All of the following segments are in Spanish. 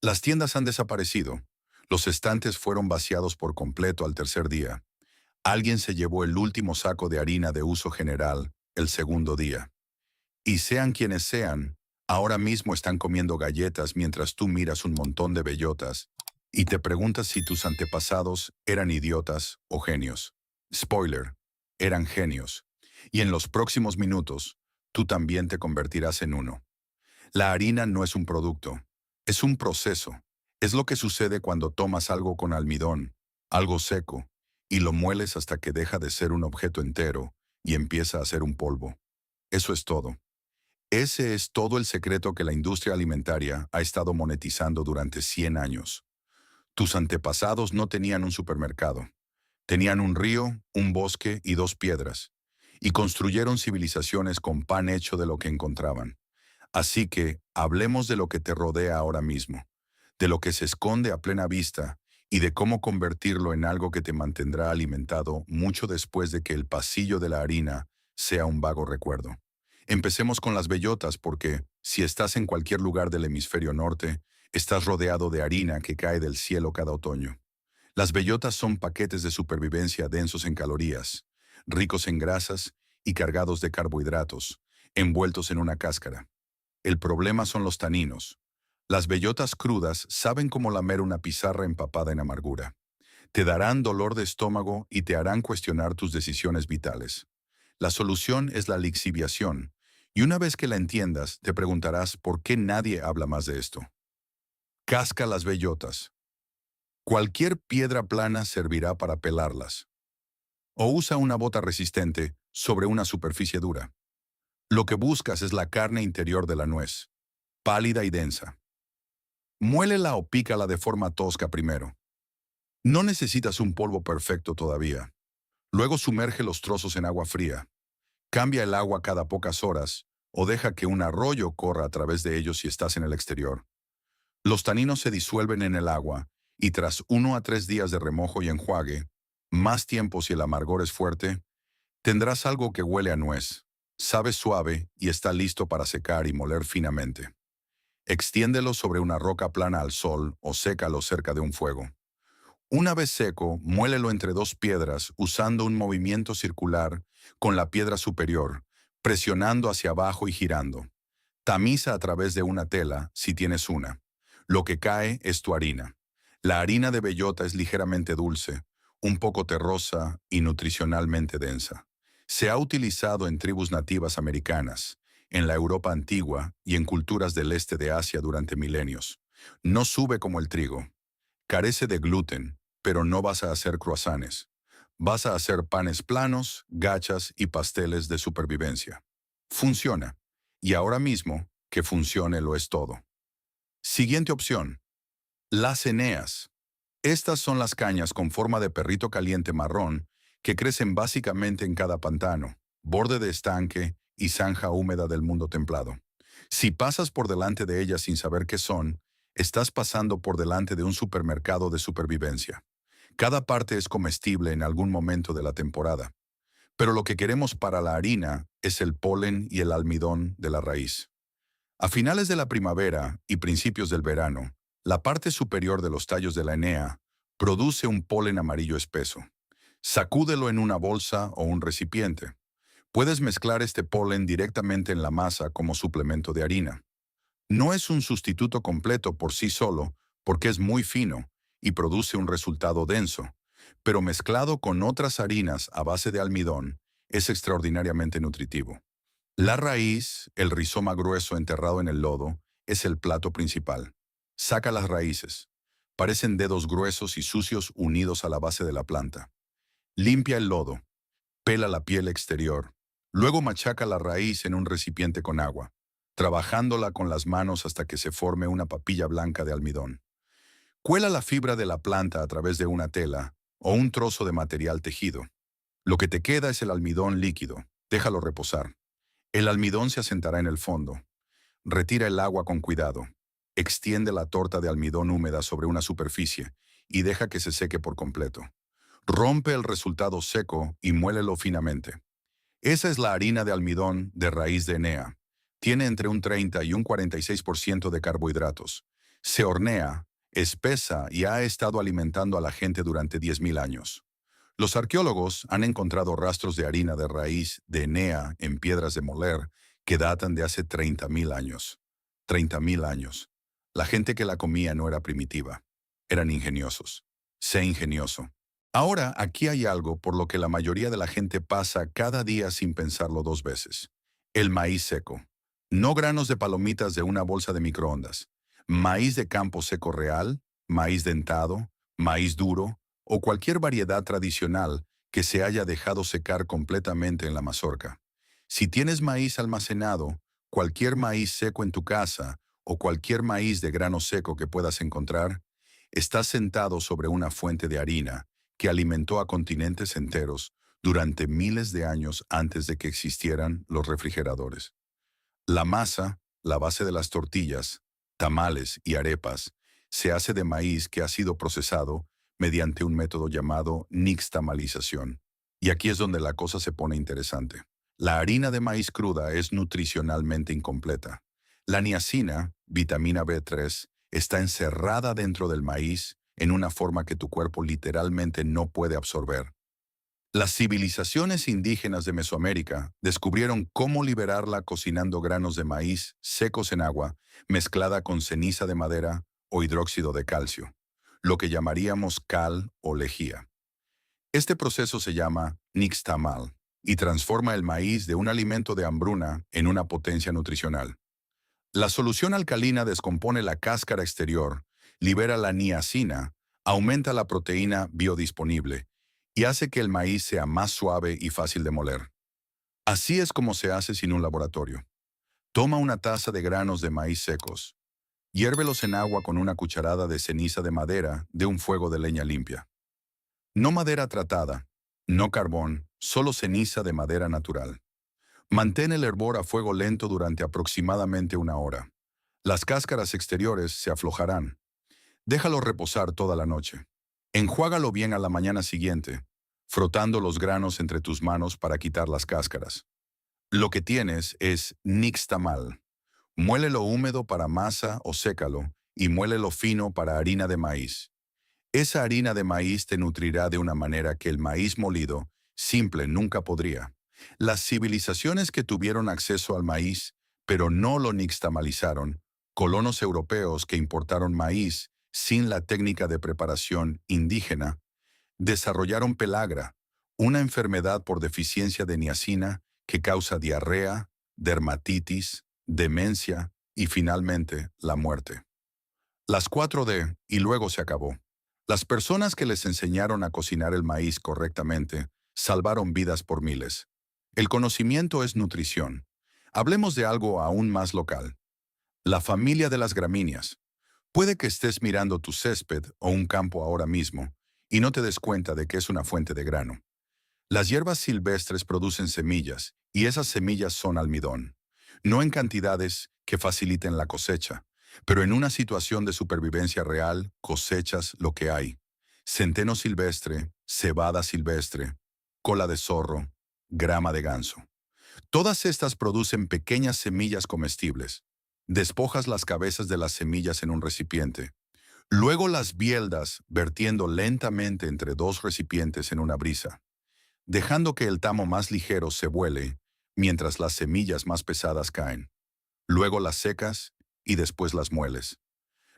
Las tiendas han desaparecido. Los estantes fueron vaciados por completo al tercer día. Alguien se llevó el último saco de harina de uso general el segundo día. Y sean quienes sean, ahora mismo están comiendo galletas mientras tú miras un montón de bellotas y te preguntas si tus antepasados eran idiotas o genios. Spoiler, eran genios. Y en los próximos minutos, tú también te convertirás en uno. La harina no es un producto, es un proceso. Es lo que sucede cuando tomas algo con almidón, algo seco, y lo mueles hasta que deja de ser un objeto entero y empieza a ser un polvo. Eso es todo. Ese es todo el secreto que la industria alimentaria ha estado monetizando durante 100 años. Tus antepasados no tenían un supermercado. Tenían un río, un bosque y dos piedras. Y construyeron civilizaciones con pan hecho de lo que encontraban. Así que hablemos de lo que te rodea ahora mismo, de lo que se esconde a plena vista y de cómo convertirlo en algo que te mantendrá alimentado mucho después de que el pasillo de la harina sea un vago recuerdo. Empecemos con las bellotas porque, si estás en cualquier lugar del hemisferio norte, estás rodeado de harina que cae del cielo cada otoño. Las bellotas son paquetes de supervivencia densos en calorías, ricos en grasas y cargados de carbohidratos, envueltos en una cáscara. El problema son los taninos. Las bellotas crudas saben cómo lamer una pizarra empapada en amargura. Te darán dolor de estómago y te harán cuestionar tus decisiones vitales. La solución es la lixiviación, y una vez que la entiendas, te preguntarás por qué nadie habla más de esto. Casca las bellotas. Cualquier piedra plana servirá para pelarlas. O usa una bota resistente sobre una superficie dura. Lo que buscas es la carne interior de la nuez, pálida y densa. Muélela o pícala de forma tosca primero. No necesitas un polvo perfecto todavía. Luego sumerge los trozos en agua fría. Cambia el agua cada pocas horas o deja que un arroyo corra a través de ellos si estás en el exterior. Los taninos se disuelven en el agua y tras 1 a 3 días de remojo y enjuague, más tiempo si el amargor es fuerte, tendrás algo que huele a nuez, sabe suave y está listo para secar y moler finamente. Extiéndelo sobre una roca plana al sol o sécalo cerca de un fuego. Una vez seco, muélelo entre dos piedras usando un movimiento circular con la piedra superior, presionando hacia abajo y girando. Tamiza a través de una tela, si tienes una. Lo que cae es tu harina. La harina de bellota es ligeramente dulce, un poco terrosa y nutricionalmente densa. Se ha utilizado en tribus nativas americanas, en la Europa antigua y en culturas del este de Asia durante milenios. No sube como el trigo. Carece de gluten, pero no vas a hacer croissants. Vas a hacer panes planos, gachas y pasteles de supervivencia. Funciona. Y ahora mismo, que funcione lo es todo. Siguiente opción. Las eneas. Estas son las cañas con forma de perrito caliente marrón que crecen básicamente en cada pantano, borde de estanque y zanja húmeda del mundo templado. Si pasas por delante de ellas sin saber qué son, estás pasando por delante de un supermercado de supervivencia. Cada parte es comestible en algún momento de la temporada, pero lo que queremos para la harina es el polen y el almidón de la raíz. A finales de la primavera y principios del verano, la parte superior de los tallos de la enea produce un polen amarillo espeso. Sacúdelo en una bolsa o un recipiente. Puedes mezclar este polen directamente en la masa como suplemento de harina. No es un sustituto completo por sí solo, porque es muy fino y produce un resultado denso, pero mezclado con otras harinas a base de almidón, es extraordinariamente nutritivo. La raíz, el rizoma grueso enterrado en el lodo, es el plato principal. Saca las raíces. Parecen dedos gruesos y sucios unidos a la base de la planta. Limpia el lodo. Pela la piel exterior. Luego machaca la raíz en un recipiente con agua, trabajándola con las manos hasta que se forme una papilla blanca de almidón. Cuela la fibra de la planta a través de una tela o un trozo de material tejido. Lo que te queda es el almidón líquido. Déjalo reposar. El almidón se asentará en el fondo. Retira el agua con cuidado. Extiende la torta de almidón húmeda sobre una superficie y deja que se seque por completo. Rompe el resultado seco y muélelo finamente. Esa es la harina de almidón de raíz de enea. Tiene entre un 30 y un 46% de carbohidratos. Se hornea, espesa y ha estado alimentando a la gente durante 10.000 años. Los arqueólogos han encontrado rastros de harina de raíz de Enea en piedras de moler que datan de hace 30.000 años. 30.000 años. La gente que la comía no era primitiva. Eran ingeniosos. Sé ingenioso. Ahora, aquí hay algo por lo que la mayoría de la gente pasa cada día sin pensarlo dos veces. El maíz seco. No granos de palomitas de una bolsa de microondas. Maíz de campo seco real, maíz dentado, maíz duro o cualquier variedad tradicional que se haya dejado secar completamente en la mazorca. Si tienes maíz almacenado, cualquier maíz seco en tu casa o cualquier maíz de grano seco que puedas encontrar, estás sentado sobre una fuente de harina que alimentó a continentes enteros durante miles de años antes de que existieran los refrigeradores. La masa, la base de las tortillas, tamales y arepas, se hace de maíz que ha sido procesado mediante un método llamado nixtamalización. Y aquí es donde la cosa se pone interesante. La harina de maíz cruda es nutricionalmente incompleta. La niacina, vitamina B3, está encerrada dentro del maíz en una forma que tu cuerpo literalmente no puede absorber. Las civilizaciones indígenas de Mesoamérica descubrieron cómo liberarla cocinando granos de maíz secos en agua, mezclada con ceniza de madera o hidróxido de calcio, lo que llamaríamos cal o lejía. Este proceso se llama nixtamal y transforma el maíz de un alimento de hambruna en una potencia nutricional. La solución alcalina descompone la cáscara exterior, libera la niacina, aumenta la proteína biodisponible y hace que el maíz sea más suave y fácil de moler. Así es como se hace sin un laboratorio. Toma una taza de granos de maíz secos. Hiérvelos en agua con una cucharada de ceniza de madera de un fuego de leña limpia. No madera tratada, no carbón, solo ceniza de madera natural. Mantén el hervor a fuego lento durante aproximadamente una hora. Las cáscaras exteriores se aflojarán. Déjalo reposar toda la noche. Enjuágalo bien a la mañana siguiente, frotando los granos entre tus manos para quitar las cáscaras. Lo que tienes es nixtamal. Muélelo húmedo para masa o sécalo y muélelo fino para harina de maíz. Esa harina de maíz te nutrirá de una manera que el maíz molido, simple, nunca podría. Las civilizaciones que tuvieron acceso al maíz, pero no lo nixtamalizaron, colonos europeos que importaron maíz sin la técnica de preparación indígena, desarrollaron pelagra, una enfermedad por deficiencia de niacina que causa diarrea, dermatitis, demencia y finalmente la muerte. Las 4D y luego se acabó. Las personas que les enseñaron a cocinar el maíz correctamente salvaron vidas por miles. El conocimiento es nutrición. Hablemos de algo aún más local. La familia de las gramíneas. Puede que estés mirando tu césped o un campo ahora mismo y no te des cuenta de que es una fuente de grano. Las hierbas silvestres producen semillas y esas semillas son almidón. No en cantidades que faciliten la cosecha, pero en una situación de supervivencia real cosechas lo que hay. Centeno silvestre, cebada silvestre, cola de zorro, grama de ganso. Todas estas producen pequeñas semillas comestibles. Despojas las cabezas de las semillas en un recipiente. Luego las bieldas vertiendo lentamente entre dos recipientes en una brisa, dejando que el tamo más ligero se vuele mientras las semillas más pesadas caen. Luego las secas y después las mueles.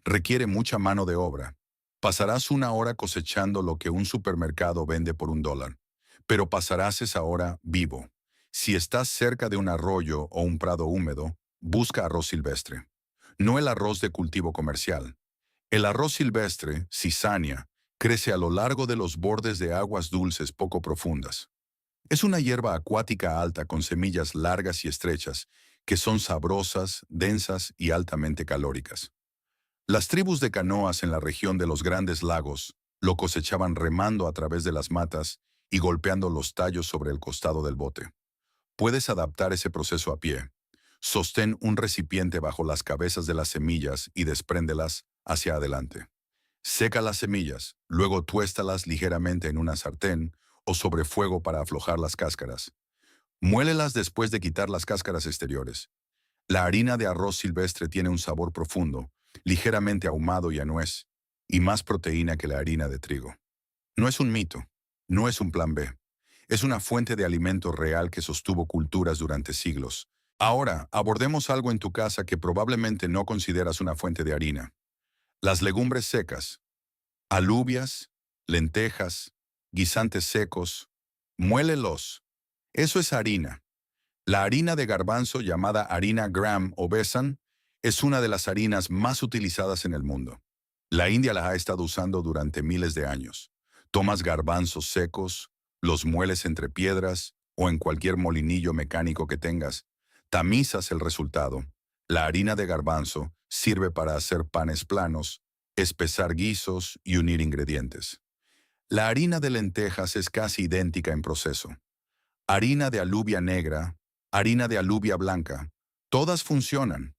Requiere mucha mano de obra. Pasarás una hora cosechando lo que un supermercado vende por $1, pero pasarás esa hora vivo. Si estás cerca de un arroyo o un prado húmedo, busca arroz silvestre. No el arroz de cultivo comercial. El arroz silvestre, Cisania, crece a lo largo de los bordes de aguas dulces poco profundas. Es una hierba acuática alta con semillas largas y estrechas, que son sabrosas, densas y altamente calóricas. Las tribus de canoas en la región de los Grandes Lagos lo cosechaban remando a través de las matas y golpeando los tallos sobre el costado del bote. Puedes adaptar ese proceso a pie. Sostén un recipiente bajo las cabezas de las semillas y despréndelas hacia adelante. Seca las semillas, luego tuéstalas ligeramente en una sartén o sobre fuego para aflojar las cáscaras. Muélelas después de quitar las cáscaras exteriores. La harina de arroz silvestre tiene un sabor profundo, ligeramente ahumado y a nuez, y más proteína que la harina de trigo. No es un mito, no es un plan B. Es una fuente de alimento real que sostuvo culturas durante siglos. Ahora, abordemos algo en tu casa que probablemente no consideras una fuente de harina. Las legumbres secas, alubias, lentejas, guisantes secos. Muélelos. Eso es harina. La harina de garbanzo llamada harina gram o besan es una de las harinas más utilizadas en el mundo. La India la ha estado usando durante miles de años. Tomas garbanzos secos, los mueles entre piedras o en cualquier molinillo mecánico que tengas. Tamizas el resultado. La harina de garbanzo sirve para hacer panes planos, espesar guisos y unir ingredientes. La harina de lentejas es casi idéntica en proceso. Harina de alubia negra, harina de alubia blanca, todas funcionan.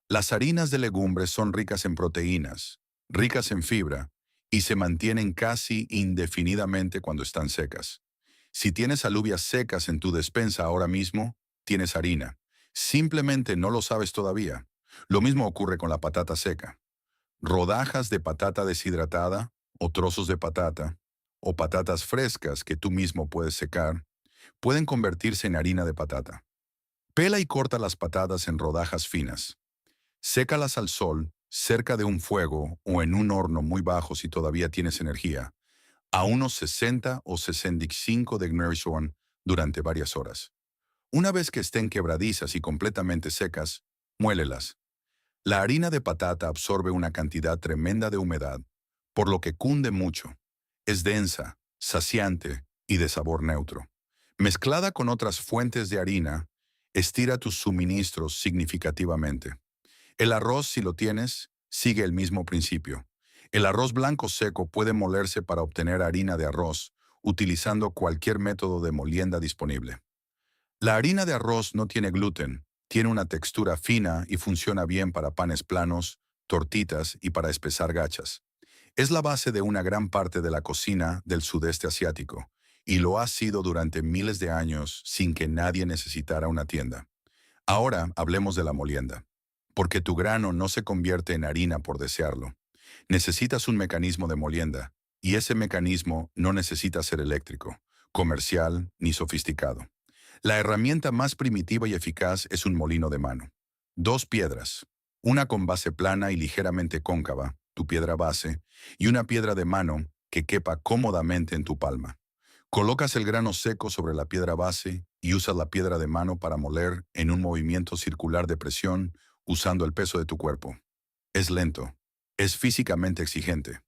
Las harinas de legumbres son ricas en proteínas, ricas en fibra, y se mantienen casi indefinidamente cuando están secas. Si tienes alubias secas en tu despensa ahora mismo, tienes harina. Simplemente no lo sabes todavía. Lo mismo ocurre con la patata seca. Rodajas de patata deshidratada, o trozos de patata, o patatas frescas que tú mismo puedes secar, pueden convertirse en harina de patata. Pela y corta las patatas en rodajas finas. Sécalas al sol, cerca de un fuego o en un horno muy bajo si todavía tienes energía, a unos 60 o 65 de Gershon durante varias horas. Una vez que estén quebradizas y completamente secas, muélelas. La harina de patata absorbe una cantidad tremenda de humedad, por lo que cunde mucho. Es densa, saciante y de sabor neutro. Mezclada con otras fuentes de harina, estira tus suministros significativamente. El arroz, si lo tienes, sigue el mismo principio. El arroz blanco seco puede molerse para obtener harina de arroz, utilizando cualquier método de molienda disponible. La harina de arroz no tiene gluten, tiene una textura fina y funciona bien para panes planos, tortitas y para espesar gachas. Es la base de una gran parte de la cocina del sudeste asiático, y lo ha sido durante miles de años sin que nadie necesitara una tienda. Ahora hablemos de la molienda. Porque tu grano no se convierte en harina por desearlo. Necesitas un mecanismo de molienda, y ese mecanismo no necesita ser eléctrico, comercial ni sofisticado. La herramienta más primitiva y eficaz es un molino de mano. Dos piedras, una con base plana y ligeramente cóncava, tu piedra base, y una piedra de mano que quepa cómodamente en tu palma. Colocas el grano seco sobre la piedra base y usas la piedra de mano para moler en un movimiento circular de presión usando el peso de tu cuerpo. Es lento, es físicamente exigente.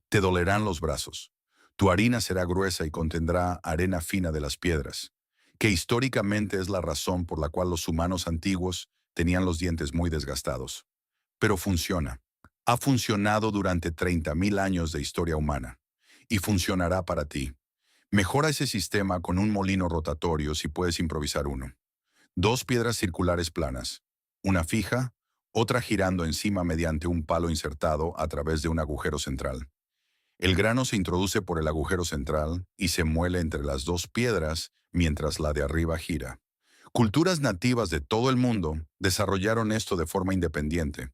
Te dolerán los brazos. Tu harina será gruesa y contendrá arena fina de las piedras, que históricamente es la razón por la cual los humanos antiguos tenían los dientes muy desgastados. Pero funciona. Ha funcionado durante 30.000 años de historia humana. Y funcionará para ti. Mejora ese sistema con un molino rotatorio si puedes improvisar uno. Dos piedras circulares planas, una fija, otra girando encima mediante un palo insertado a través de un agujero central. El grano se introduce por el agujero central y se muele entre las dos piedras mientras la de arriba gira. Culturas nativas de todo el mundo desarrollaron esto de forma independiente.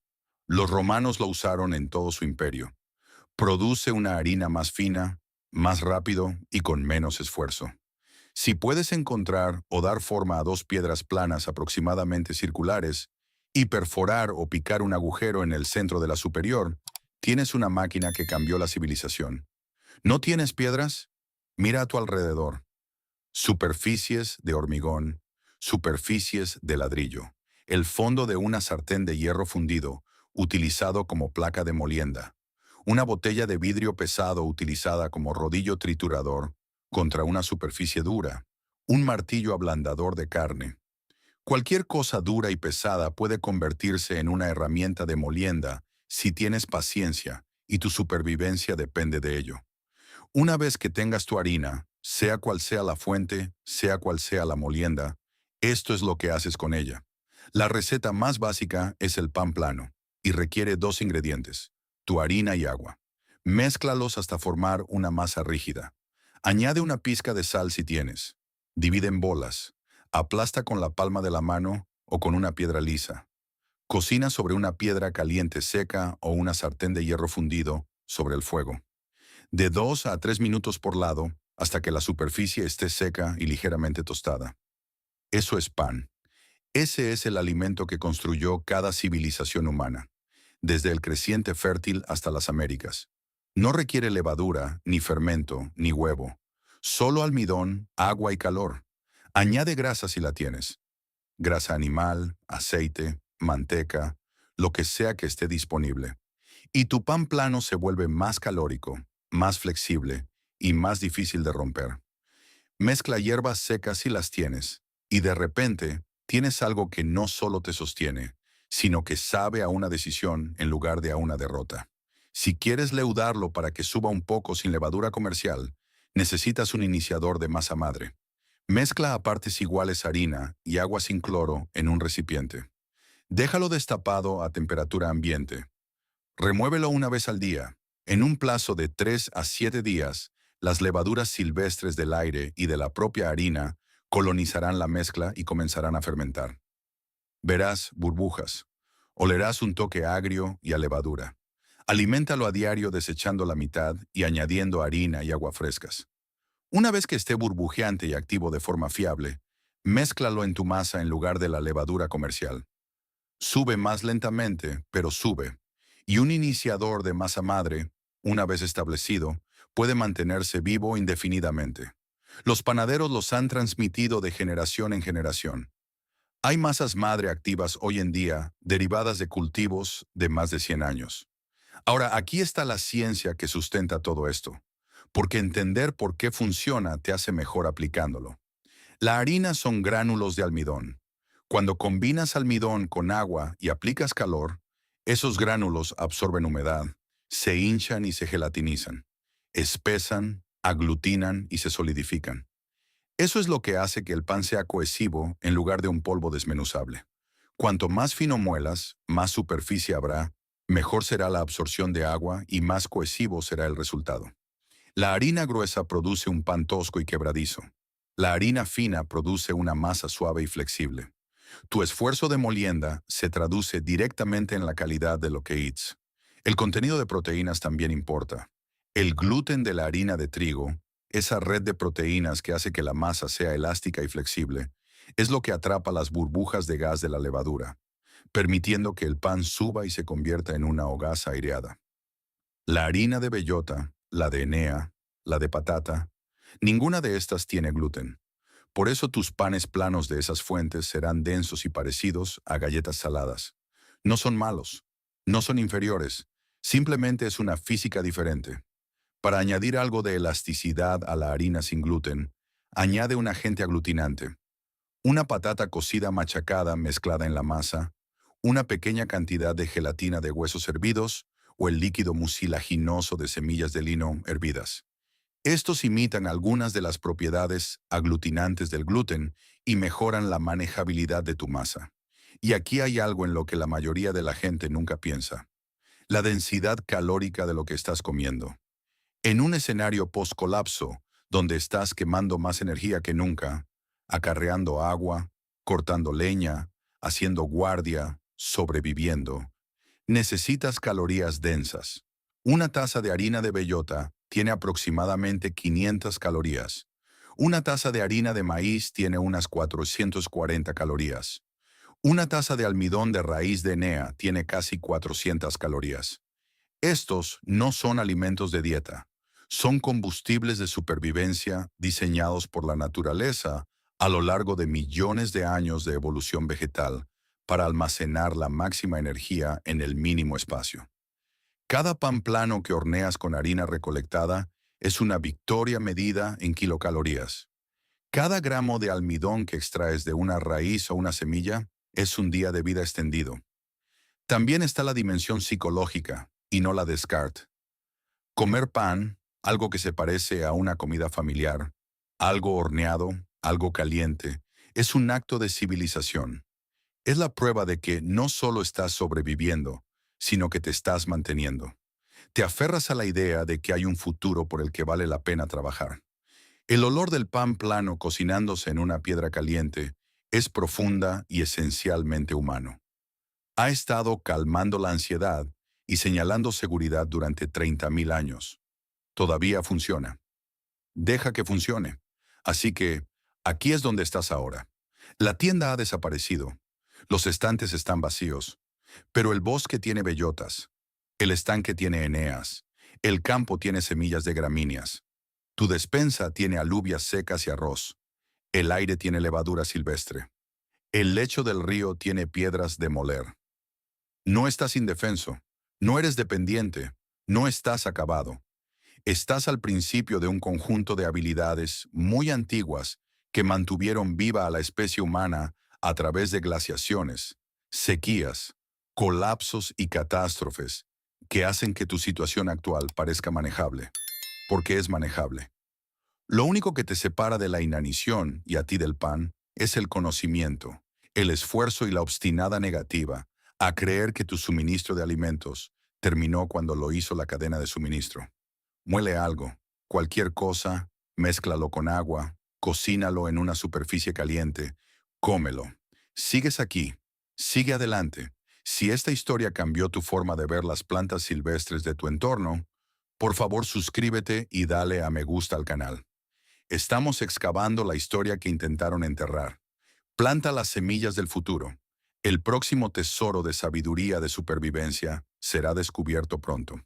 Los romanos lo usaron en todo su imperio. Produce una harina más fina, más rápido y con menos esfuerzo. Si puedes encontrar o dar forma a dos piedras planas aproximadamente circulares y perforar o picar un agujero en el centro de la superior, tienes una máquina que cambió la civilización. ¿No tienes piedras? Mira a tu alrededor. Superficies de hormigón, superficies de ladrillo, el fondo de una sartén de hierro fundido, utilizado como placa de molienda, una botella de vidrio pesado utilizada como rodillo triturador contra una superficie dura, un martillo ablandador de carne. Cualquier cosa dura y pesada puede convertirse en una herramienta de molienda si tienes paciencia y tu supervivencia depende de ello. Una vez que tengas tu harina, sea cual sea la fuente, sea cual sea la molienda, esto es lo que haces con ella. La receta más básica es el pan plano y requiere dos ingredientes, tu harina y agua. Mézclalos hasta formar una masa rígida. Añade una pizca de sal si tienes. Divide en bolas. Aplasta con la palma de la mano o con una piedra lisa. Cocina sobre una piedra caliente seca o una sartén de hierro fundido sobre el fuego. De 2 a 3 minutos por lado hasta que la superficie esté seca y ligeramente tostada. Eso es pan. Ese es el alimento que construyó cada civilización humana, desde el creciente fértil hasta las Américas. No requiere levadura, ni fermento, ni huevo. Solo almidón, agua y calor. Añade grasa si la tienes. Grasa animal, aceite, manteca, lo que sea que esté disponible. Y tu pan plano se vuelve más calórico, más flexible y más difícil de romper. Mezcla hierbas secas si las tienes, y de repente tienes algo que no solo te sostiene, sino que sabe a una decisión en lugar de a una derrota. Si quieres leudarlo para que suba un poco sin levadura comercial, necesitas un iniciador de masa madre. Mezcla a partes iguales harina y agua sin cloro en un recipiente. Déjalo destapado a temperatura ambiente. Remuévelo una vez al día. En un plazo de 3 a 7 días, las levaduras silvestres del aire y de la propia harina colonizarán la mezcla y comenzarán a fermentar. Verás burbujas. Olerás un toque agrio y a levadura. Aliméntalo a diario desechando la mitad y añadiendo harina y agua frescas. Una vez que esté burbujeante y activo de forma fiable, mézclalo en tu masa en lugar de la levadura comercial. Sube más lentamente, pero sube. Y un iniciador de masa madre, una vez establecido, puede mantenerse vivo indefinidamente. Los panaderos los han transmitido de generación en generación. Hay masas madre activas hoy en día, derivadas de cultivos de más de 100 años. Ahora, aquí está la ciencia que sustenta todo esto, porque entender por qué funciona te hace mejor aplicándolo. La harina son gránulos de almidón. Cuando combinas almidón con agua y aplicas calor, esos gránulos absorben humedad, se hinchan y se gelatinizan, espesan, aglutinan y se solidifican. Eso es lo que hace que el pan sea cohesivo en lugar de un polvo desmenuzable. Cuanto más fino muelas, más superficie habrá, mejor será la absorción de agua y más cohesivo será el resultado. La harina gruesa produce un pan tosco y quebradizo. La harina fina produce una masa suave y flexible. Tu esfuerzo de molienda se traduce directamente en la calidad de lo que eats. El contenido de proteínas también importa. El gluten de la harina de trigo, esa red de proteínas que hace que la masa sea elástica y flexible, es lo que atrapa las burbujas de gas de la levadura, permitiendo que el pan suba y se convierta en una hogaza aireada. La harina de bellota, la de enea, la de patata, ninguna de estas tiene gluten. Por eso tus panes planos de esas fuentes serán densos y parecidos a galletas saladas. No son malos, no son inferiores, simplemente es una física diferente. Para añadir algo de elasticidad a la harina sin gluten, añade un agente aglutinante. Una patata cocida machacada mezclada en la masa, una pequeña cantidad de gelatina de huesos hervidos o el líquido mucilaginoso de semillas de lino hervidas. Estos imitan algunas de las propiedades aglutinantes del gluten y mejoran la manejabilidad de tu masa. Y aquí hay algo en lo que la mayoría de la gente nunca piensa: la densidad calórica de lo que estás comiendo. En un escenario post-colapso, donde estás quemando más energía que nunca, acarreando agua, cortando leña, haciendo guardia, sobreviviendo, necesitas calorías densas. Una taza de harina de bellota tiene aproximadamente 500 calorías. Una taza de harina de maíz tiene unas 440 calorías. Una taza de almidón de raíz de enea tiene casi 400 calorías. Estos no son alimentos de dieta. Son combustibles de supervivencia diseñados por la naturaleza a lo largo de millones de años de evolución vegetal para almacenar la máxima energía en el mínimo espacio. Cada pan plano que horneas con harina recolectada es una victoria medida en kilocalorías. Cada gramo de almidón que extraes de una raíz o una semilla es un día de vida extendido. También está la dimensión psicológica, y no la de Descartes. Comer pan, algo que se parece a una comida familiar, algo horneado, algo caliente, es un acto de civilización. Es la prueba de que no solo estás sobreviviendo, sino que te estás manteniendo. Te aferras a la idea de que hay un futuro por el que vale la pena trabajar. El olor del pan plano cocinándose en una piedra caliente es profunda y esencialmente humano. Ha estado calmando la ansiedad y señalando seguridad durante 30.000 años. Todavía funciona. Deja que funcione. Así que, aquí es donde estás ahora. La tienda ha desaparecido. Los estantes están vacíos. Pero el bosque tiene bellotas. El estanque tiene eneas. El campo tiene semillas de gramíneas. Tu despensa tiene alubias secas y arroz. El aire tiene levadura silvestre. El lecho del río tiene piedras de moler. No estás indefenso. No eres dependiente. No estás acabado. Estás al principio de un conjunto de habilidades muy antiguas que mantuvieron viva a la especie humana a través de glaciaciones, sequías, colapsos y catástrofes que hacen que tu situación actual parezca manejable, porque es manejable. Lo único que te separa de la inanición y a ti del pan es el conocimiento, el esfuerzo y la obstinada negativa a creer que tu suministro de alimentos terminó cuando lo hizo la cadena de suministro. Muele algo, cualquier cosa, mézclalo con agua, cocínalo en una superficie caliente, cómelo. Sigues aquí, sigue adelante. Si esta historia cambió tu forma de ver las plantas silvestres de tu entorno, por favor suscríbete y dale a me gusta al canal. Estamos excavando la historia que intentaron enterrar. Planta las semillas del futuro. El próximo tesoro de sabiduría de supervivencia será descubierto pronto.